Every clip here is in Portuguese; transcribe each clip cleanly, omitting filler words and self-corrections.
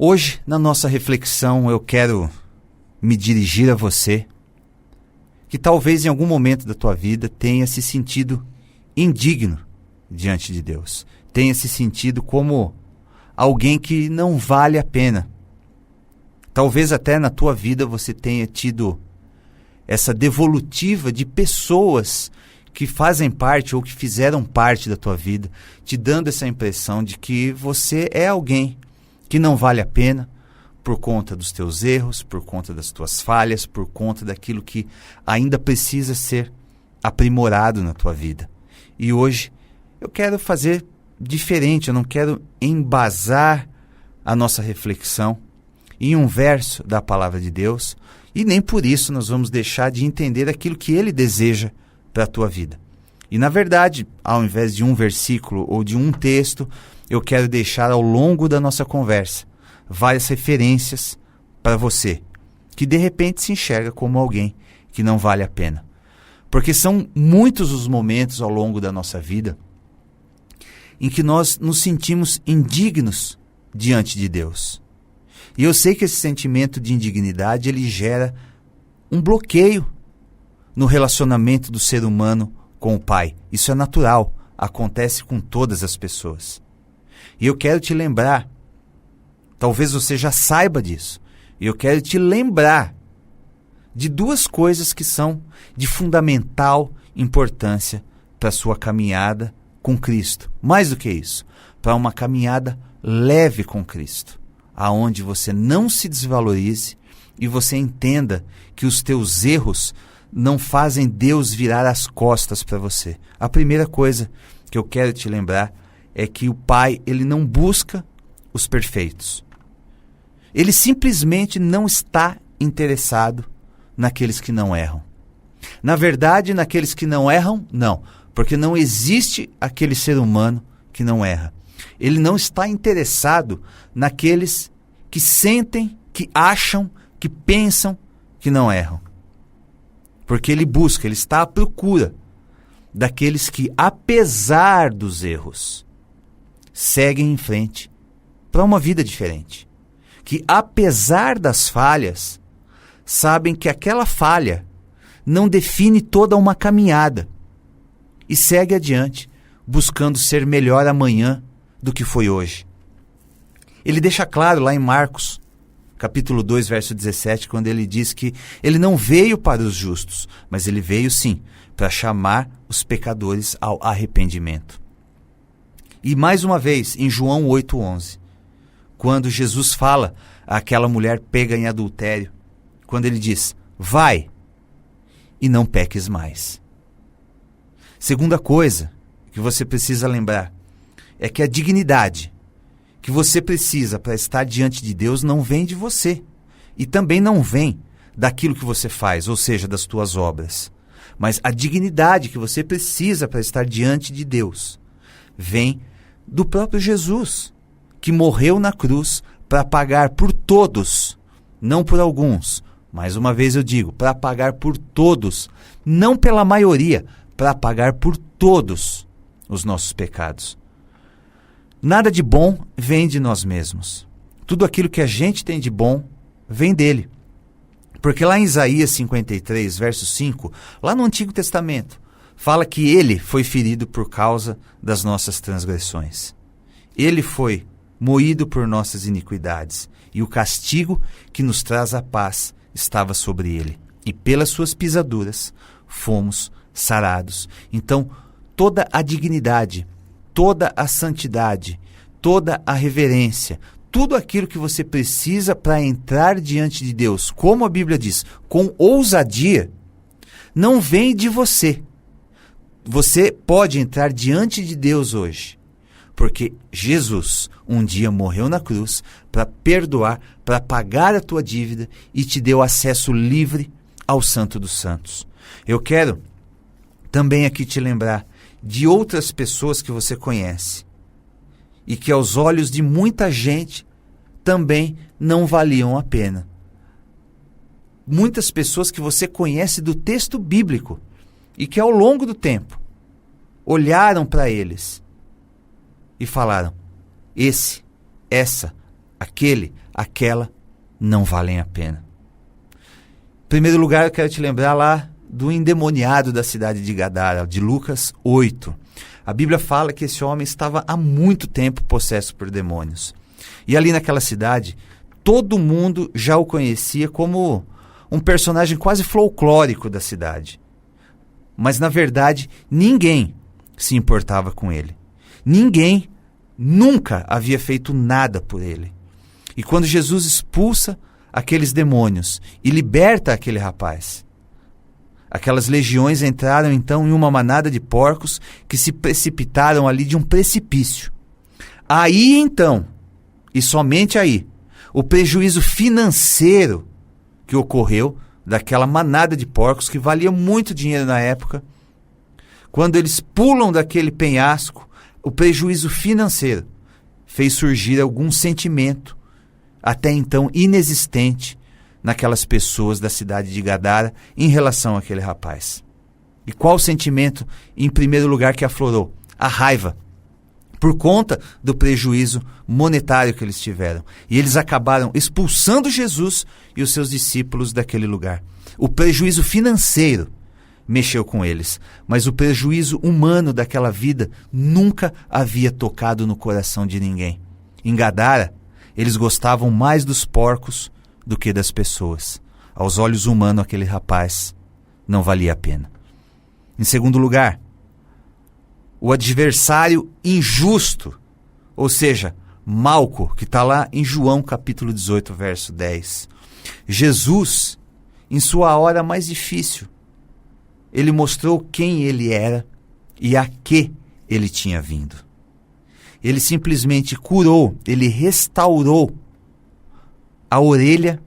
Hoje, na nossa reflexão, eu quero me dirigir a você que talvez em algum momento da tua vida tenha se sentido indigno diante de Deus. Tenha se sentido como alguém que não vale a pena. Talvez até na tua vida você tenha tido essa devolutiva de pessoas que fazem parte ou que fizeram parte da tua vida, te dando essa impressão de que você é alguém que não vale a pena por conta dos teus erros, por conta das tuas falhas, por conta daquilo que ainda precisa ser aprimorado na tua vida. E hoje eu quero fazer diferente, eu não quero embasar a nossa reflexão em um verso da palavra de Deus, e nem por isso nós vamos deixar de entender aquilo que Ele deseja para a tua vida. E na verdade, ao invés de um versículo ou de um texto, eu quero deixar ao longo da nossa conversa várias referências para você, que de repente se enxerga como alguém que não vale a pena. Porque são muitos os momentos ao longo da nossa vida em que nós nos sentimos indignos diante de Deus. E eu sei que esse sentimento de indignidade, ele gera um bloqueio no relacionamento do ser humano com o Pai. Isso é natural, acontece com todas as pessoas. E eu quero te lembrar, talvez você já saiba disso, e eu quero te lembrar de duas coisas que são de fundamental importância para a sua caminhada com Cristo. Mais do que isso, para uma caminhada leve com Cristo, aonde você não se desvalorize e você entenda que os teus erros não fazem Deus virar as costas para você. A primeira coisa que eu quero te lembrar é que o Pai, ele não busca os perfeitos. Ele simplesmente não está interessado naqueles que não erram. Na verdade, naqueles que não erram, não. Porque não existe aquele ser humano que não erra. Ele não está interessado naqueles que sentem, que acham, que pensam que não erram. Porque ele busca, ele está à procura daqueles que, apesar dos erros, seguem em frente para uma vida diferente. Que, apesar das falhas, sabem que aquela falha não define toda uma caminhada e segue adiante, buscando ser melhor amanhã do que foi hoje. Ele deixa claro lá em Marcos, capítulo 2, verso 17, quando ele diz que ele não veio para os justos, mas ele veio sim para chamar os pecadores ao arrependimento. E mais uma vez, em João 8,11, quando Jesus fala àquela mulher pega em adultério, quando ele diz, vai e não peques mais. Segunda coisa que você precisa lembrar é que a dignidade que você precisa para estar diante de Deus não vem de você e também não vem daquilo que você faz, ou seja, das tuas obras. Mas a dignidade que você precisa para estar diante de Deus vem do próprio Jesus, que morreu na cruz para pagar por todos, não por alguns. Mais uma vez eu digo, para pagar por todos, não pela maioria, para pagar por todos os nossos pecados. Nada de bom vem de nós mesmos. Tudo aquilo que a gente tem de bom vem dele. Porque lá em Isaías 53, verso 5, lá no Antigo Testamento, fala que ele foi ferido por causa das nossas transgressões. Ele foi moído por nossas iniquidades, e o castigo que nos traz a paz estava sobre ele. E pelas suas pisaduras fomos sarados. Então, toda a dignidade, toda a santidade, toda a reverência, tudo aquilo que você precisa para entrar diante de Deus, como a Bíblia diz, com ousadia, não vem de você. Você pode entrar diante de Deus hoje, porque Jesus um dia morreu na cruz para perdoar, para pagar a tua dívida e te deu acesso livre ao Santo dos Santos. Eu quero também aqui te lembrar de outras pessoas que você conhece e que aos olhos de muita gente também não valiam a pena. Muitas pessoas que você conhece do texto bíblico e que ao longo do tempo olharam para eles e falaram, essa aquela não valem a pena. Em primeiro lugar, eu quero te lembrar lá do endemoniado da cidade de Gadara, de Lucas 8. A Bíblia fala que esse homem estava há muito tempo possesso por demônios. E ali naquela cidade, todo mundo já o conhecia como um personagem quase folclórico da cidade. Mas, na verdade, ninguém se importava com ele. Ninguém nunca havia feito nada por ele. E quando Jesus expulsa aqueles demônios e liberta aquele rapaz, aquelas legiões entraram então em uma manada de porcos que se precipitaram ali de um precipício. Aí então, e somente aí, o prejuízo financeiro que ocorreu daquela manada de porcos que valia muito dinheiro na época, quando eles pulam daquele penhasco, o prejuízo financeiro fez surgir algum sentimento até então inexistente naquelas pessoas da cidade de Gadara em relação àquele rapaz. E qual o sentimento, em primeiro lugar, que aflorou? A raiva, por conta do prejuízo monetário que eles tiveram. E eles acabaram expulsando Jesus e os seus discípulos daquele lugar. O prejuízo financeiro mexeu com eles, mas o prejuízo humano daquela vida nunca havia tocado no coração de ninguém. Em Gadara, eles gostavam mais dos porcos do que das pessoas. Aos olhos humanos, aquele rapaz não valia a pena. Em segundo lugar, o adversário injusto, ou seja, Malco, que está lá em João capítulo 18, verso 10. Jesus, em sua hora mais difícil, ele mostrou quem ele era e a que ele tinha vindo. Ele simplesmente curou, ele restaurou a orelha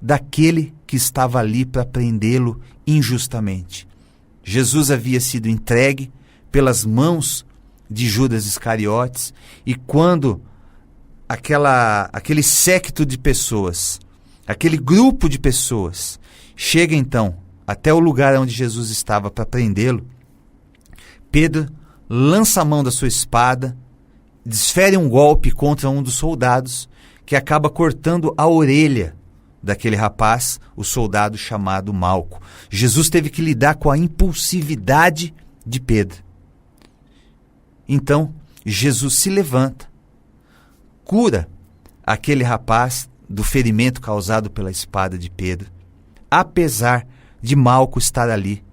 daquele que estava ali para prendê-lo injustamente. Jesus havia sido entregue pelas mãos de Judas Iscariotes, e quando aquele séquito de pessoas, aquele grupo de pessoas, chega então até o lugar onde Jesus estava para prendê-lo, Pedro lança a mão da sua espada, desfere um golpe contra um dos soldados, que acaba cortando a orelha daquele rapaz, o soldado chamado Malco. Jesus teve que lidar com a impulsividade de Pedro. Então, Jesus se levanta, cura aquele rapaz do ferimento causado pela espada de Pedro, apesar de Malco estar ali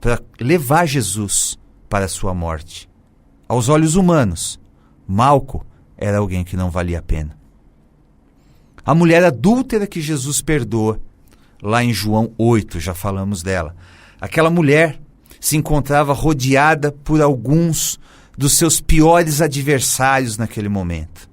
para levar Jesus para a sua morte. Aos olhos humanos, Malco era alguém que não valia a pena. A mulher adúltera que Jesus perdoa, lá em João 8, já falamos dela. Aquela mulher se encontrava rodeada por alguns dos seus piores adversários naquele momento.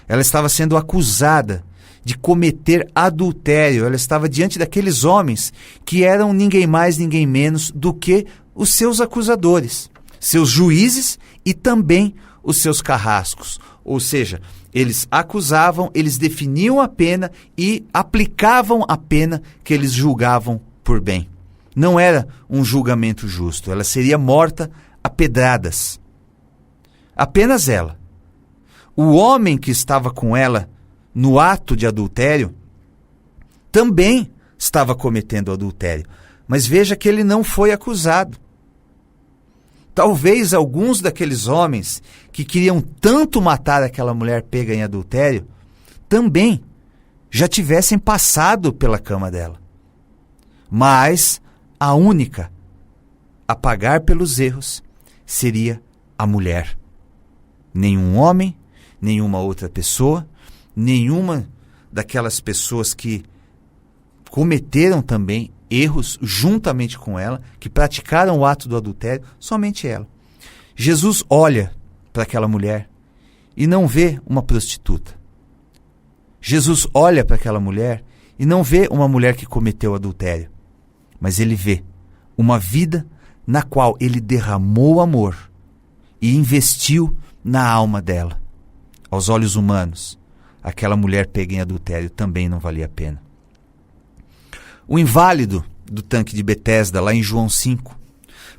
Ela estava sendo acusada de cometer adultério. Ela estava diante daqueles homens que eram ninguém mais, ninguém menos do que os seus acusadores, seus juízes e também os seus carrascos. Ou seja, eles acusavam, eles definiam a pena e aplicavam a pena que eles julgavam por bem. Não era um julgamento justo. Ela seria morta a pedradas. Apenas ela. O homem que estava com ela no ato de adultério também estava cometendo adultério. Mas veja que ele não foi acusado. Talvez alguns daqueles homens que queriam tanto matar aquela mulher pega em adultério também já tivessem passado pela cama dela. Mas a única a pagar pelos erros seria a mulher. Nenhum homem, nenhuma outra pessoa, nenhuma daquelas pessoas que cometeram também erros juntamente com ela, que praticaram o ato do adultério, somente ela. Jesus olha para aquela mulher e não vê uma prostituta. Jesus olha para aquela mulher e não vê uma mulher que cometeu adultério, mas ele vê uma vida na qual ele derramou amor e investiu na alma dela. Aos olhos humanos, aquela mulher pega em adultério também não valia a pena. O inválido do tanque de Betesda, lá em João 5.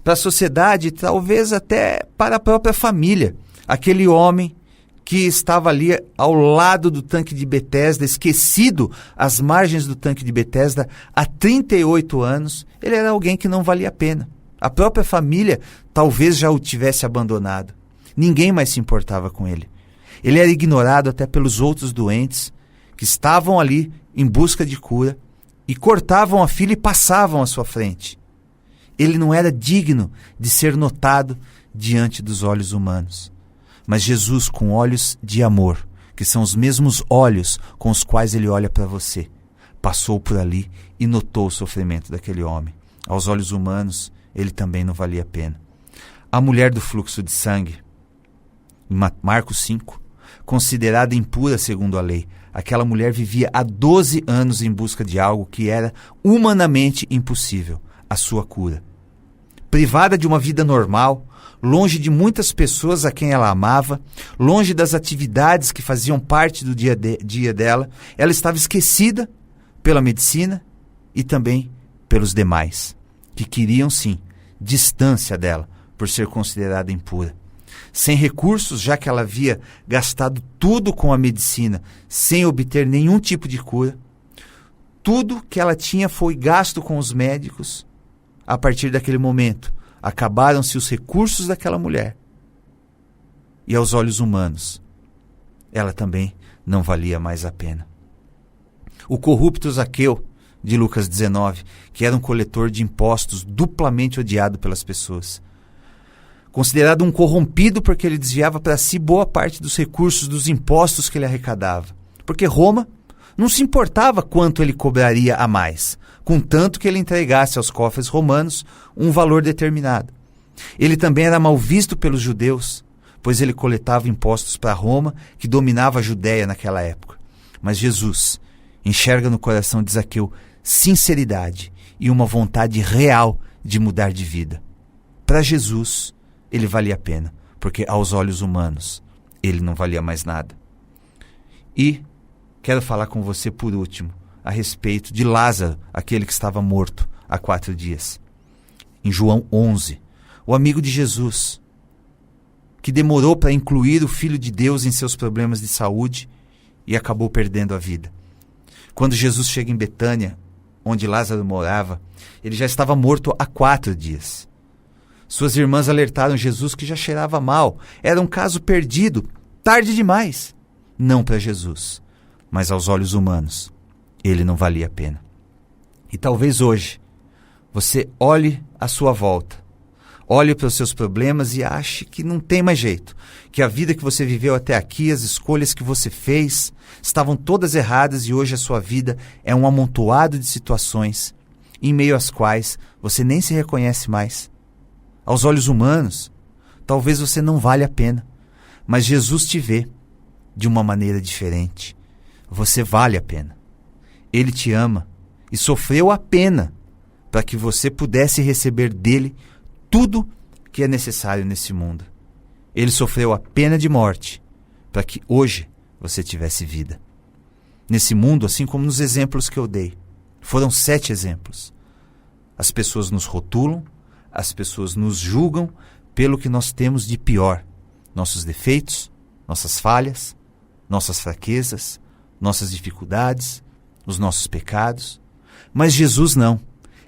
Para a sociedade, talvez até para a própria família. Aquele homem que estava ali ao lado do tanque de Betesda, esquecido às margens do tanque de Betesda há 38 anos, ele era alguém que não valia a pena. A própria família talvez já o tivesse abandonado. Ninguém mais se importava com ele. Ele era ignorado até pelos outros doentes que estavam ali em busca de cura e cortavam a fila e passavam à sua frente. Ele não era digno de ser notado diante dos olhos humanos. Mas Jesus, com olhos de amor, que são os mesmos olhos com os quais ele olha para você, passou por ali e notou o sofrimento daquele homem. Aos olhos humanos, ele também não valia a pena. A mulher do fluxo de sangue, em Marcos 5, considerada impura segundo a lei, aquela mulher vivia há 12 anos em busca de algo que era humanamente impossível, a sua cura. Privada de uma vida normal, longe de muitas pessoas a quem ela amava, longe das atividades que faziam parte do dia dela, ela estava esquecida pela medicina e também pelos demais, que queriam sim distância dela por ser considerada impura. Sem recursos, já que ela havia gastado tudo com a medicina sem obter nenhum tipo de cura, tudo que ela tinha foi gasto com os médicos. A partir daquele momento, acabaram-se os recursos daquela mulher. E aos olhos humanos, ela também não valia mais a pena. O corrupto Zaqueu, de Lucas 19, que era um coletor de impostos duplamente odiado pelas pessoas. Considerado um corrompido porque ele desviava para si boa parte dos recursos dos impostos que ele arrecadava. Porque Roma não se importava quanto ele cobraria a mais, contanto que ele entregasse aos cofres romanos um valor determinado. Ele também era mal visto pelos judeus, pois ele coletava impostos para Roma, que dominava a Judéia naquela época. Mas Jesus enxerga no coração de Zaqueu sinceridade e uma vontade real de mudar de vida. Para Jesus, ele valia a pena, porque aos olhos humanos, ele não valia mais nada. E quero falar com você por último, a respeito de Lázaro, aquele que estava morto há 4 dias. Em João 11, o amigo de Jesus, que demorou para incluir o Filho de Deus em seus problemas de saúde e acabou perdendo a vida. Quando Jesus chega em Betânia, onde Lázaro morava, ele já estava morto há 4 dias. Suas irmãs alertaram Jesus que já cheirava mal. Era um caso perdido, tarde demais. Não para Jesus, mas aos olhos humanos, ele não valia a pena. E talvez hoje, você olhe à sua volta, olhe para os seus problemas e ache que não tem mais jeito, que a vida que você viveu até aqui, as escolhas que você fez, estavam todas erradas e hoje a sua vida é um amontoado de situações em meio às quais você nem se reconhece mais. Aos olhos humanos, talvez você não valha a pena, mas Jesus te vê de uma maneira diferente. Você vale a pena. Ele te ama e sofreu a pena para que você pudesse receber dele tudo que é necessário nesse mundo. Ele sofreu a pena de morte para que hoje você tivesse vida. Nesse mundo, assim como nos exemplos que eu dei, foram 7 exemplos. As pessoas nos rotulam, as pessoas nos julgam pelo que nós temos de pior. Nossos defeitos, nossas falhas, nossas fraquezas, nossas dificuldades, os nossos pecados. Mas Jesus não.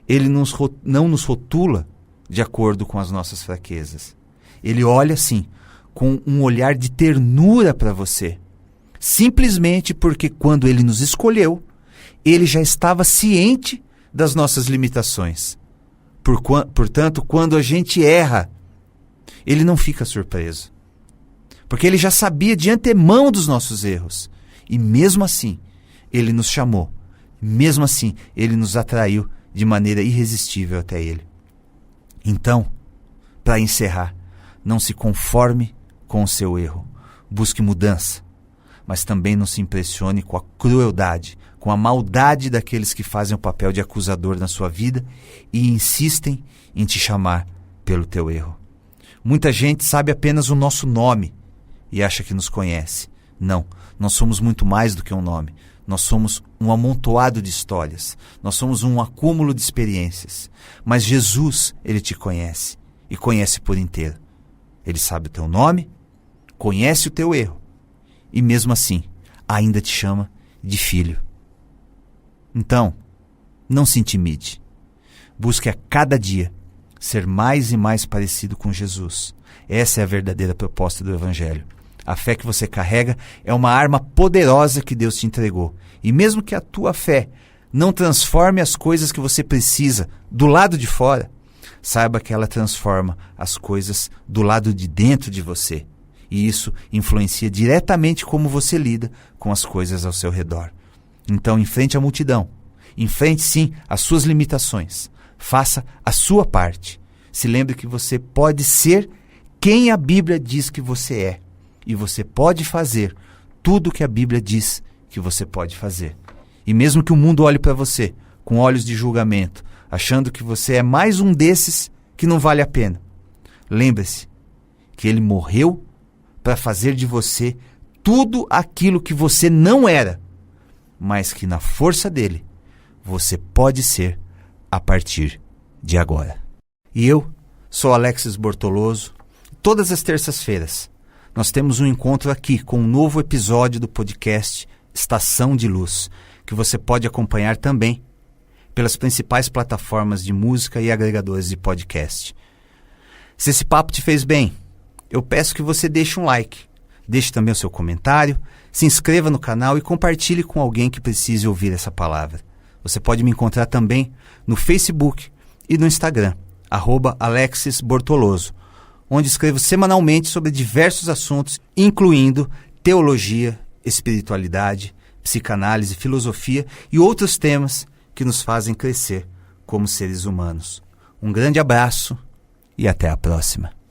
Ele não nos rotula de acordo com as nossas fraquezas. Ele olha, sim, com um olhar de ternura para você. Simplesmente porque quando ele nos escolheu, ele já estava ciente das nossas limitações. Portanto, quando a gente erra, ele não fica surpreso. Porque ele já sabia de antemão dos nossos erros. E mesmo assim, ele nos chamou. Mesmo assim, ele nos atraiu de maneira irresistível até ele. Então, para encerrar, não se conforme com o seu erro. Busque mudança. Mas também não se impressione com a crueldade, com a maldade daqueles que fazem o papel de acusador na sua vida e insistem em te chamar pelo teu erro. Muita gente sabe apenas o nosso nome e acha que nos conhece. Não, nós somos muito mais do que um nome. Nós somos um amontoado de histórias. Nós somos um acúmulo de experiências. Mas Jesus, ele te conhece e conhece por inteiro. Ele sabe o teu nome, conhece o teu erro e mesmo assim ainda te chama de filho. Então, não se intimide. Busque a cada dia ser mais e mais parecido com Jesus. Essa é a verdadeira proposta do Evangelho. A fé que você carrega é uma arma poderosa que Deus te entregou. E mesmo que a tua fé não transforme as coisas que você precisa do lado de fora, saiba que ela transforma as coisas do lado de dentro de você. E isso influencia diretamente como você lida com as coisas ao seu redor. Então, enfrente a multidão. Enfrente, sim, as suas limitações. Faça a sua parte. Se lembre que você pode ser quem a Bíblia diz que você é. E você pode fazer tudo o que a Bíblia diz que você pode fazer. E mesmo que o mundo olhe para você com olhos de julgamento, achando que você é mais um desses que não vale a pena, lembre-se que Ele morreu para fazer de você tudo aquilo que você não era, mas que na força dele você pode ser a partir de agora. E eu sou Alexis Bortoloso. Todas as terças-feiras nós temos um encontro aqui com um novo episódio do podcast Estação de Luz, que você pode acompanhar também pelas principais plataformas de música e agregadores de podcast. Se esse papo te fez bem, eu peço que você deixe um like, deixe também o seu comentário, se inscreva no canal e compartilhe com alguém que precise ouvir essa palavra. Você pode me encontrar também no Facebook e no Instagram, @AlexisBortoloso, onde escrevo semanalmente sobre diversos assuntos, incluindo teologia, espiritualidade, psicanálise, filosofia e outros temas que nos fazem crescer como seres humanos. Um grande abraço e até a próxima.